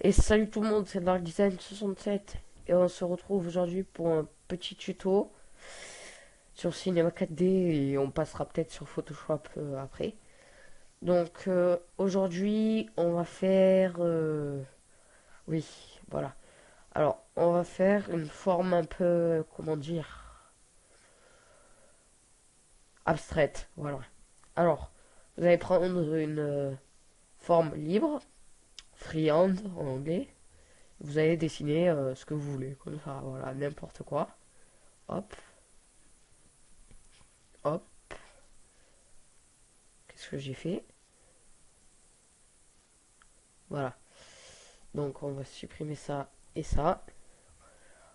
Et salut tout le monde, c'est Dark Design 67 et on se retrouve aujourd'hui pour un petit tuto sur Cinema 4D et on passera peut-être sur Photoshop après. Donc aujourd'hui on va faire... oui, voilà. Alors on va faire une forme un peu, comment dire, abstraite. Voilà. Alors, vous allez prendre une forme libre, freehand en anglais. Vous allez dessiner ce que vous voulez, comme ça, voilà, n'importe quoi. Hop, hop. Qu'est-ce que j'ai fait? Voilà. Donc on va supprimer ça et ça.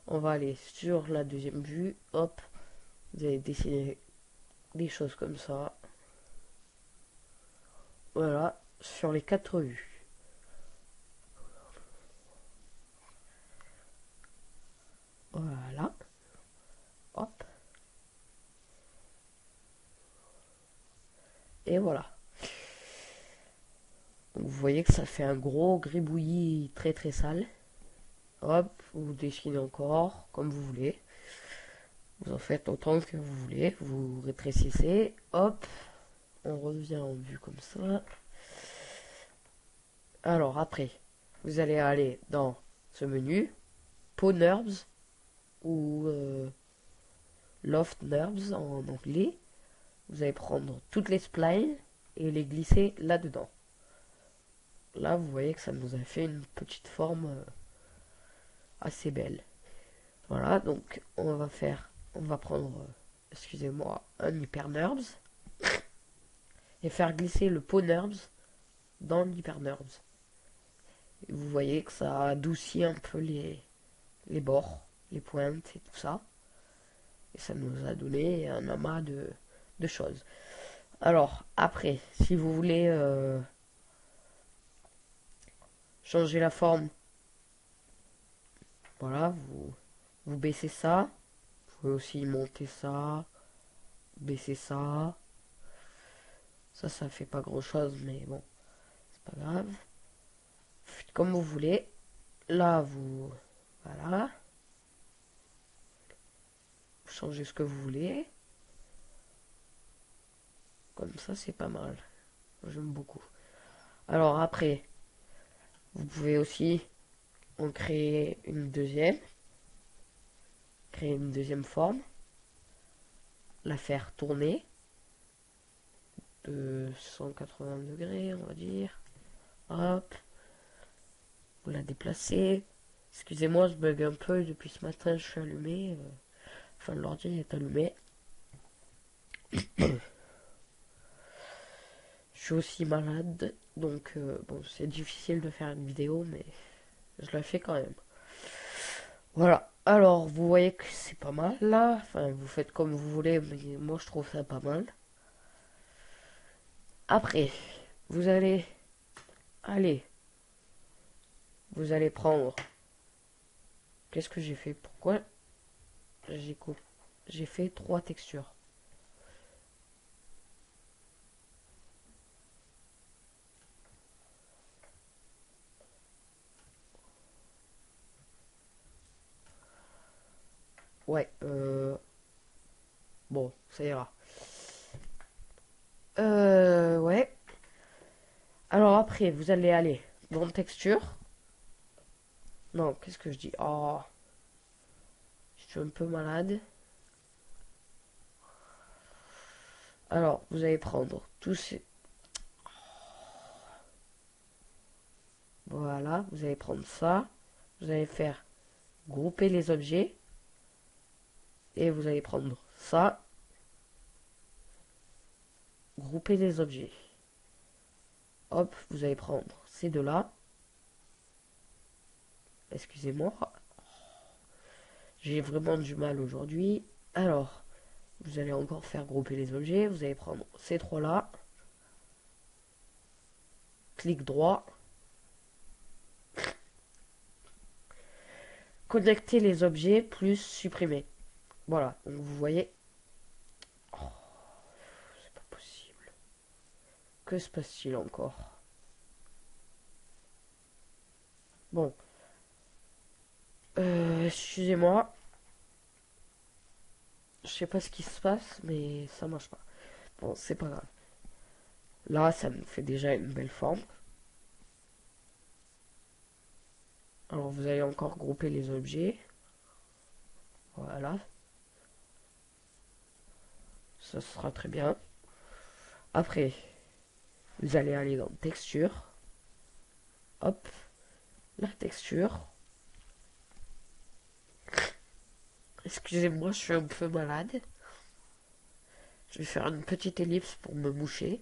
On va aller sur la deuxième vue. Hop. Vous allez dessiner des choses comme ça. Voilà. Sur les quatre vues. Voilà. Hop. Et voilà. Donc, vous voyez que ça fait un gros gribouillis très très sale. Hop. Vous dessinez encore comme vous voulez. Vous en faites autant que vous voulez. Vous rétrécissez. Hop. On revient en vue comme ça. Alors après, vous allez aller dans ce menu, Paw Nerves ou Loft Nerves en anglais. Vous allez prendre toutes les splines et les glisser là-dedans. Là, vous voyez que ça nous a fait une petite forme assez belle. Voilà, donc on va prendre, excusez-moi, un Hyper Nerves et faire glisser le Paw Nerves dans l'Hyper Nerves. Et vous voyez que ça adoucit un peu les bords, les pointes et tout ça. Et ça nous a donné un amas de choses. Alors, après, si vous voulez changer la forme, voilà, vous baissez ça. Vous pouvez aussi monter ça, baisser ça. Ça fait pas grand chose, mais bon, c'est pas grave. Faites comme vous voulez. Là, voilà, vous changez ce que vous voulez. Comme ça, c'est pas mal. J'aime beaucoup. Alors après, vous pouvez aussi en créer une deuxième forme, la faire tourner de 180 degrés, on va dire. Hop, vous la déplacez. Excusez-moi, je bug un peu depuis ce matin, je suis allumé. Enfin, l'ordi est allumé. Je suis aussi malade, donc bon, c'est difficile de faire une vidéo, mais je la fais quand même. Voilà. Alors, vous voyez que c'est pas mal là. Enfin, vous faites comme vous voulez, mais moi je trouve ça pas mal. Après, vous allez, vous allez prendre. Qu'est-ce que j'ai fait? Pourquoi j'ai coupé? J'ai fait trois textures. Ouais, bon, ça ira. Ouais. Alors après, vous allez aller dans texture. Non, qu'est-ce que je dis? Oh, je suis un peu malade. Alors, vous allez prendre tous ces... Voilà, vous allez prendre ça. Vous allez faire grouper les objets. Et vous allez prendre ça. Grouper les objets. Hop, vous allez prendre ces deux-là. Excusez-moi. J'ai vraiment du mal aujourd'hui. Alors, vous allez encore faire grouper les objets. Vous allez prendre ces trois-là. Clic droit. Connecter les objets plus supprimer. Voilà, donc vous voyez. Oh, c'est pas possible. Que se passe-t-il encore? Bon, excusez-moi, je sais pas ce qui se passe, mais ça marche pas. Bon, c'est pas grave. Là, ça me fait déjà une belle forme. Alors, vous allez encore grouper les objets. Voilà, ça sera très bien. Après, vous allez aller dans texture. Hop, la texture. Excusez-moi, je suis un peu malade. Je vais faire une petite ellipse pour me moucher.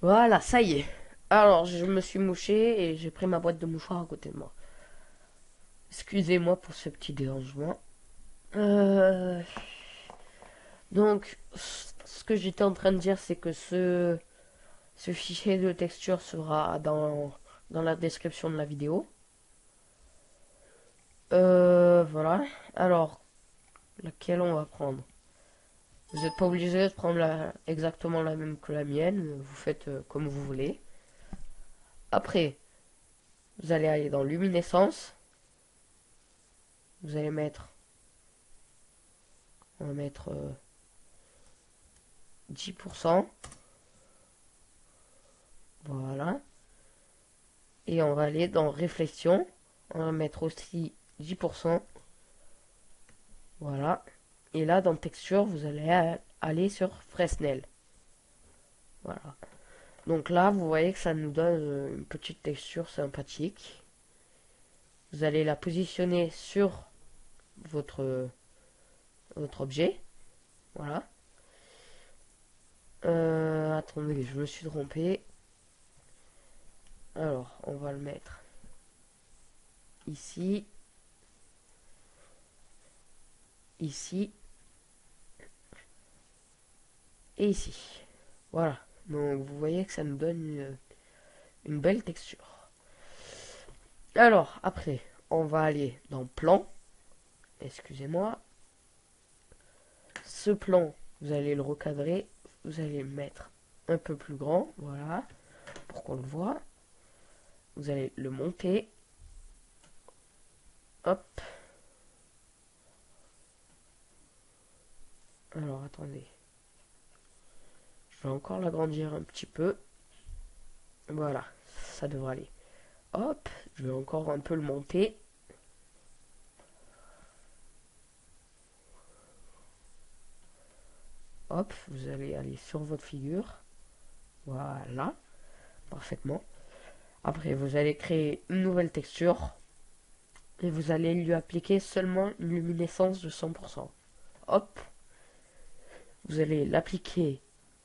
Voilà, ça y est. Alors, je me suis mouché et j'ai pris ma boîte de mouchoirs à côté de moi. Excusez-moi pour ce petit dérangement. Euh, donc, ce que j'étais en train de dire, c'est que ce fichier de texture sera dans la description de la vidéo. Voilà. Alors, laquelle on va prendre? Vous n'êtes pas obligé de prendre exactement la même que la mienne. Vous faites comme vous voulez. Après, vous allez aller dans luminescence. Vous allez mettre... On va mettre 10%. Voilà. Et on va aller dans réflexion. On va mettre aussi 10%. Voilà. Et là, dans texture, vous allez aller sur Fresnel. Voilà. Donc là, vous voyez que ça nous donne une petite texture sympathique. Vous allez la positionner sur votre, votre objet. Voilà. Attendez, je me suis trompé. Alors, on va le mettre ici. Ici. Et ici. Voilà. Donc, vous voyez que ça nous donne une belle texture. Alors, après, on va aller dans plan. Excusez-moi. Ce plan, vous allez le recadrer. Vous allez le mettre un peu plus grand. Voilà. Pour qu'on le voit. Vous allez le monter. Hop. Alors, attendez. Je vais encore l'agrandir un petit peu. Voilà. Ça devrait aller. Hop. Je vais encore un peu le monter. Hop. Vous allez aller sur votre figure. Voilà. Parfaitement. Après, vous allez créer une nouvelle texture. Et vous allez lui appliquer seulement une luminescence de 100%. Hop. Vous allez l'appliquer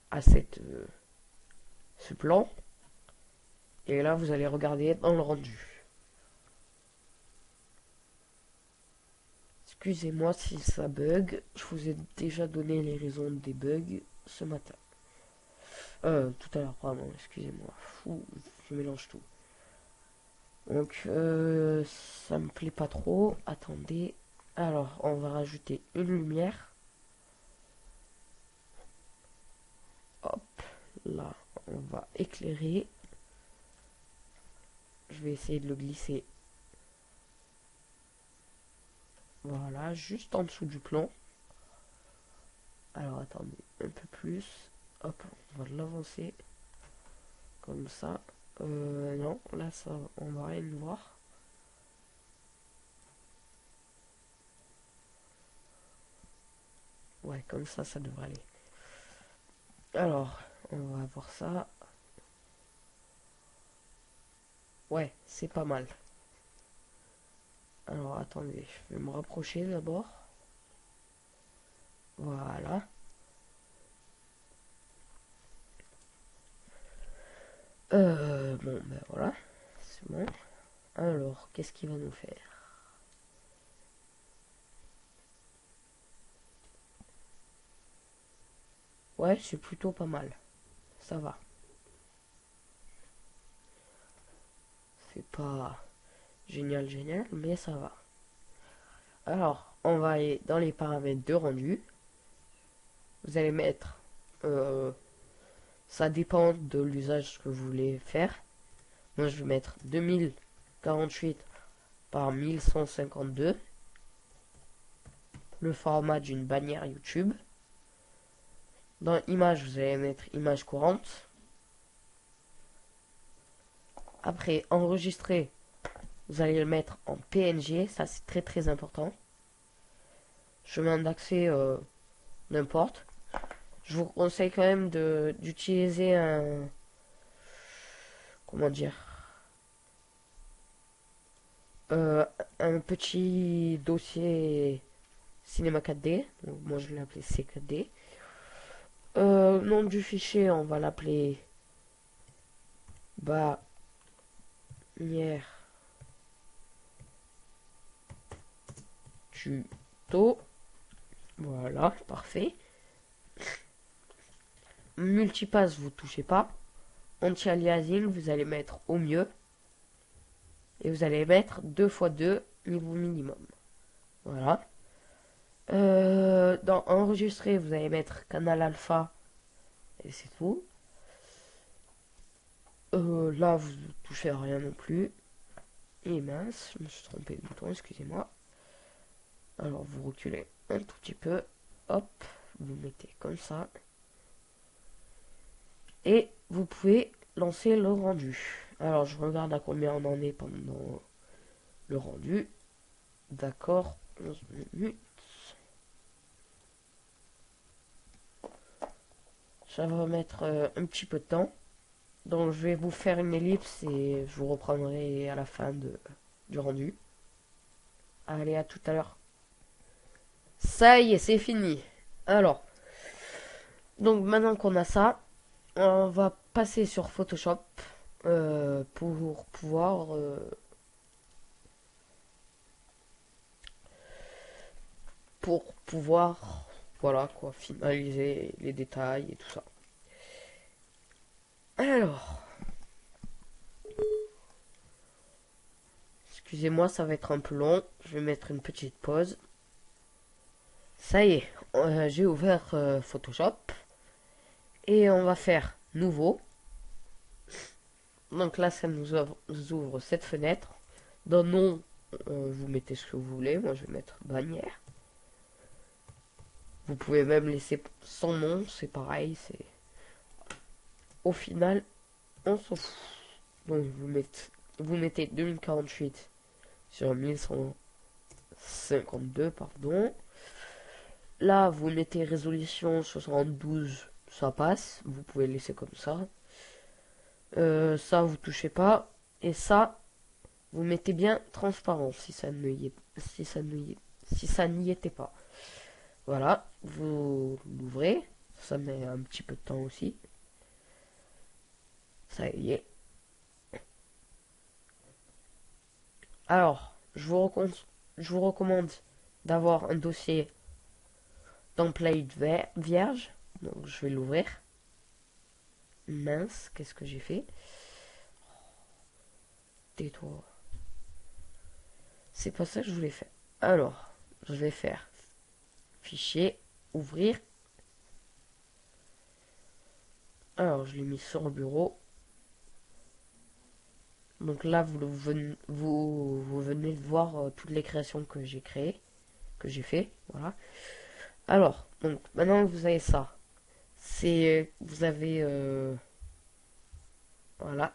à ce plan. Et là, vous allez regarder dans le rendu. Excusez-moi si ça bug. Je vous ai déjà donné les raisons des bugs ce matin. Tout à l'heure, pardon, excusez-moi. Fou, je mélange tout. Donc, ça me plaît pas trop. Attendez. Alors, on va rajouter une lumière. Hop, là, on va éclairer. Je vais essayer de le glisser. Voilà, juste en dessous du plan. Alors, attendez, un peu plus. Hop, on va l'avancer. Comme ça. Non, là, ça, on va rien voir. Ouais, comme ça devrait aller. Alors, on va voir ça. Ouais, c'est pas mal. Alors, attendez, je vais me rapprocher d'abord. Voilà. Bon, ben voilà. C'est bon. Alors, qu'est-ce qu'il va nous faire? Ouais, c'est plutôt pas mal. Ça va. C'est pas génial, génial, mais ça va. Alors, on va aller dans les paramètres de rendu. Vous allez mettre... ça dépend de l'usage que vous voulez faire. Moi, je vais mettre 2048 par 1152. Le format d'une bannière YouTube. Dans image, vous allez mettre image courante. Après, enregistrer, vous allez le mettre en PNG. Ça, c'est très très important. Chemin d'accès, n'importe. Je vous conseille quand même d'utiliser un... Comment dire, un petit dossier Cinéma 4D. Donc, moi, je l'ai appelé C4D. Nom du fichier, on va l'appeler bannière tuto. Voilà, parfait. Multipass, vous touchez pas. Anti-aliasing, vous allez mettre au mieux. Et vous allez mettre 2x2 niveau minimum. Voilà. Dans enregistrer, vous allez mettre canal alpha. Et c'est tout. Là, vous touchez à rien non plus. Et mince, je me suis trompé de bouton, excusez-moi. Alors, vous reculez un tout petit peu. Hop, vous mettez comme ça. Et vous pouvez lancer le rendu. Alors, je regarde à combien on en est pendant le rendu. D'accord, 11 minutes. Ça va mettre un petit peu de temps. Donc, je vais vous faire une ellipse et je vous reprendrai à la fin du rendu. Allez, à tout à l'heure. Ça y est, c'est fini. Alors, donc maintenant qu'on a ça, on va passer sur Photoshop pour pouvoir voilà quoi finaliser les détails et tout ça. Alors, excusez-moi, ça va être un peu long. Je vais mettre une petite pause. Ça y est, j'ai ouvert Photoshop et on va faire nouveau. Donc là, ça nous ouvre cette fenêtre. Dans nom, vous mettez ce que vous voulez. Moi, je vais mettre bannière. Vous pouvez même laisser sans nom, c'est pareil. C'est au final, on s'en fout. Donc vous mettez 2048 sur 1152, pardon. Là, vous mettez résolution 72, ça passe. Vous pouvez laisser comme ça. Ça, vous touchez pas. Et ça, vous mettez bien transparent si ça n'y était pas. Voilà, vous l'ouvrez. Ça met un petit peu de temps aussi. Ça y est. Alors, je vous recommande d'avoir un dossier template vierge. Donc, je vais l'ouvrir. Mince, qu'est-ce que j'ai fait? Tais-toi. C'est pas ça que je voulais faire. Alors, je vais faire fichier, ouvrir. Alors, je l'ai mis sur le bureau. Donc là, vous venez de voir toutes les créations que j'ai créées, que j'ai fait. Voilà. Alors, donc maintenant que vous avez ça, vous avez voilà.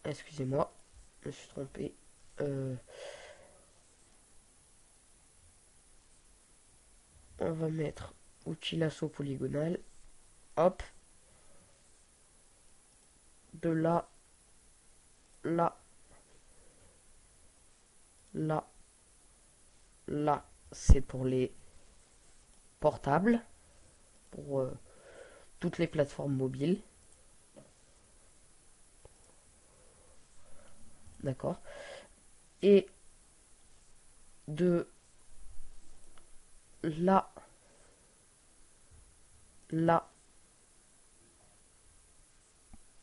Excusez-moi, je me suis trompé. On va mettre outil lasso polygonal. Hop. De là, là, là, là, c'est pour les portables, pour toutes les plateformes mobiles. D'accord. Et de là, là,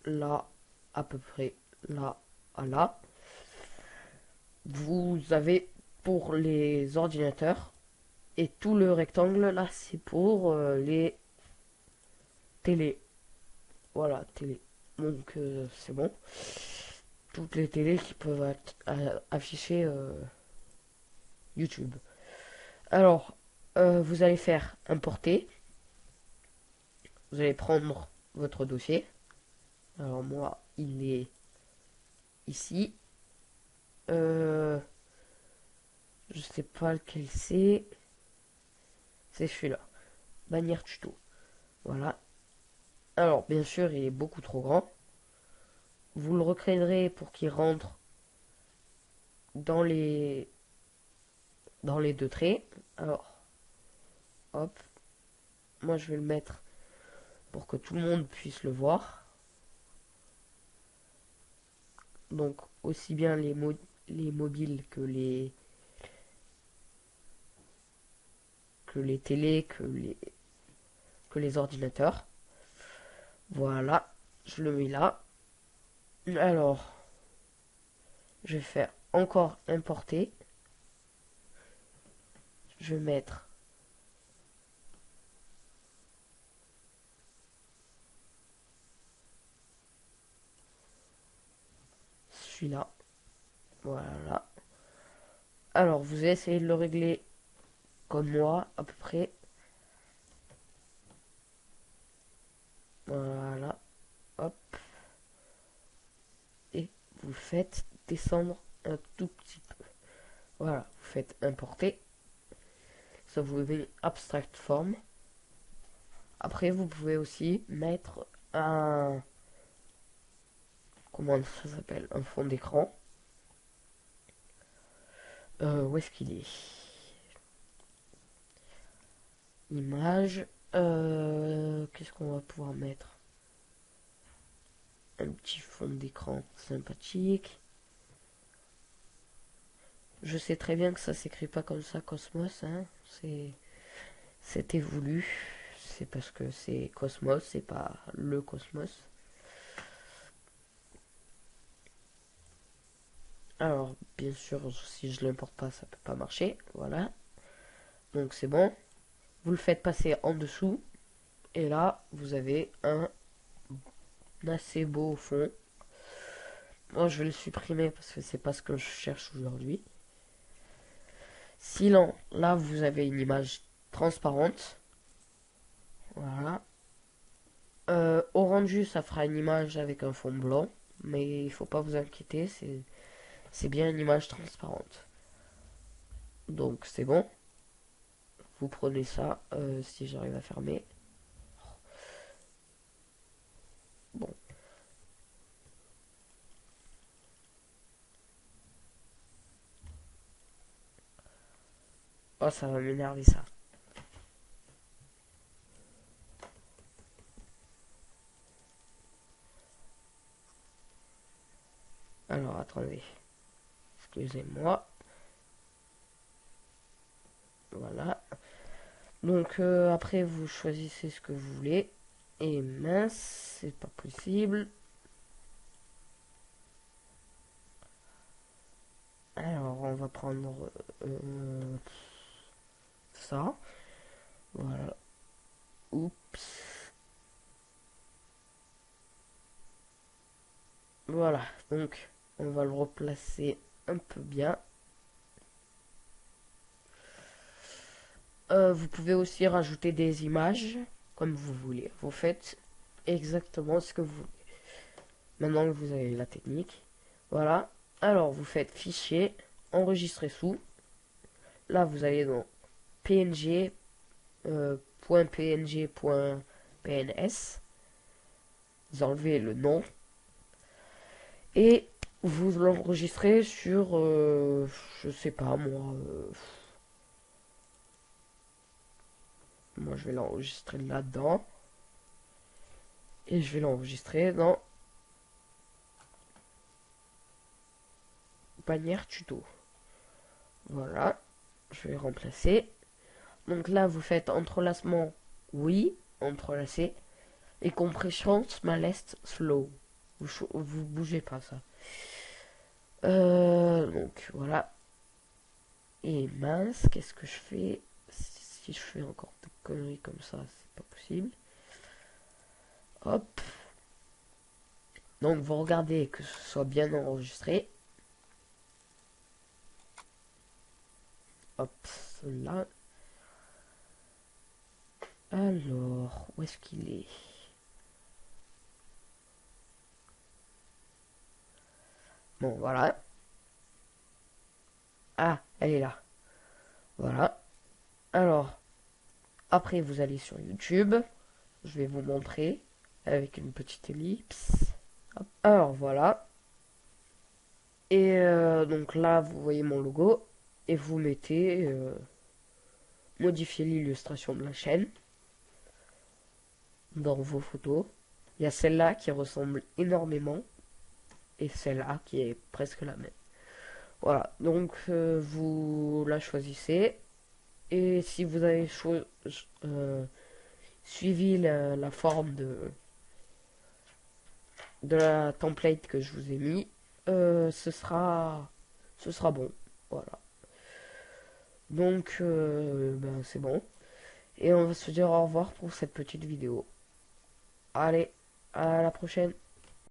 là, à peu près là à là, vous avez pour les ordinateurs. Et tout le rectangle là, c'est pour les télé. Voilà, télé. Donc c'est bon. toutes les télés qui peuvent afficher YouTube. Alors, vous allez faire importer. Vous allez prendre votre dossier. Alors moi, il est ici. Je sais pas lequel c'est. C'est celui-là. Bannière tuto. Voilà. Alors, bien sûr, il est beaucoup trop grand. Vous le recréerez pour qu'il rentre dans les deux traits. Alors, hop. Moi, je vais le mettre pour que tout le monde puisse le voir. Donc, aussi bien les mobiles que les télés, que les ordinateurs. Voilà, je le mets là. Alors, je vais faire encore importer. Je vais mettre celui-là. Voilà. Alors, vous essayez de le régler comme moi, à peu près. Voilà. Hop. Et vous faites descendre un tout petit peu. Voilà. Vous faites importer. Ça vous met abstract form. Après, vous pouvez aussi mettre un... Comment ça s'appelle? Un fond d'écran. Où est-ce qu'il est? Image. Qu'est-ce qu'on va pouvoir mettre? Un petit fond d'écran sympathique. Je sais très bien que ça s'écrit pas comme ça, Cosmos. Hein. C'était voulu. C'est parce que c'est Cosmos, c'est pas le Cosmos. Alors, bien sûr, si je l'importe pas, ça peut pas marcher. Voilà. Donc c'est bon. Vous le faites passer en dessous. Et là, vous avez un assez beau fond. Moi, je vais le supprimer parce que c'est pas ce que je cherche aujourd'hui. Sinon, là, vous avez une image transparente. Voilà. Au rendu, ça fera une image avec un fond blanc. Mais il faut pas vous inquiéter, c'est bien une image transparente. Donc, c'est bon. Vous prenez ça, si j'arrive à fermer. Bon. Oh, ça va m'énerver ça. Alors, attendez. Excusez-moi. Voilà. Donc, après, vous choisissez ce que vous voulez. Et mince, c'est pas possible. Alors, on va prendre ça. Voilà. Oups. Voilà. Donc, on va le replacer un peu bien. Vous pouvez aussi rajouter des images comme vous voulez. Vous faites exactement ce que vous voulez. Maintenant que vous avez la technique. Voilà. Alors, vous faites fichier, enregistrer sous. Là, vous allez dans PNG, .png.pns. Vous enlevez le nom. Et vous l'enregistrez sur, je sais pas moi. Moi, je vais l'enregistrer là-dedans. Et je vais l'enregistrer dans bannière tuto. Voilà. Je vais remplacer. Donc là, vous faites entrelacement oui, entrelacé. Et compression smallest slow. Vous bougez pas ça. Donc voilà. Et mince, qu'est-ce que je fais? Si je fais encore des conneries comme ça, c'est pas possible. Hop. Donc vous regardez que ce soit bien enregistré. Hop, là. Alors, où est-ce qu'il est? Bon, voilà. Ah, elle est là. Voilà. Alors, après, vous allez sur YouTube. Je vais vous montrer avec une petite ellipse. Hop. Alors, voilà. Et donc là, vous voyez mon logo. Et vous mettez modifier l'illustration de la chaîne dans vos photos. Il y a celle-là qui ressemble énormément. Et celle-là qui est presque la même. Voilà. Donc, vous la choisissez. Et si vous avez suivi la forme de la template que je vous ai mis, ce sera bon. Voilà. Donc, ben, c'est bon. Et on va se dire au revoir pour cette petite vidéo. Allez, à la prochaine.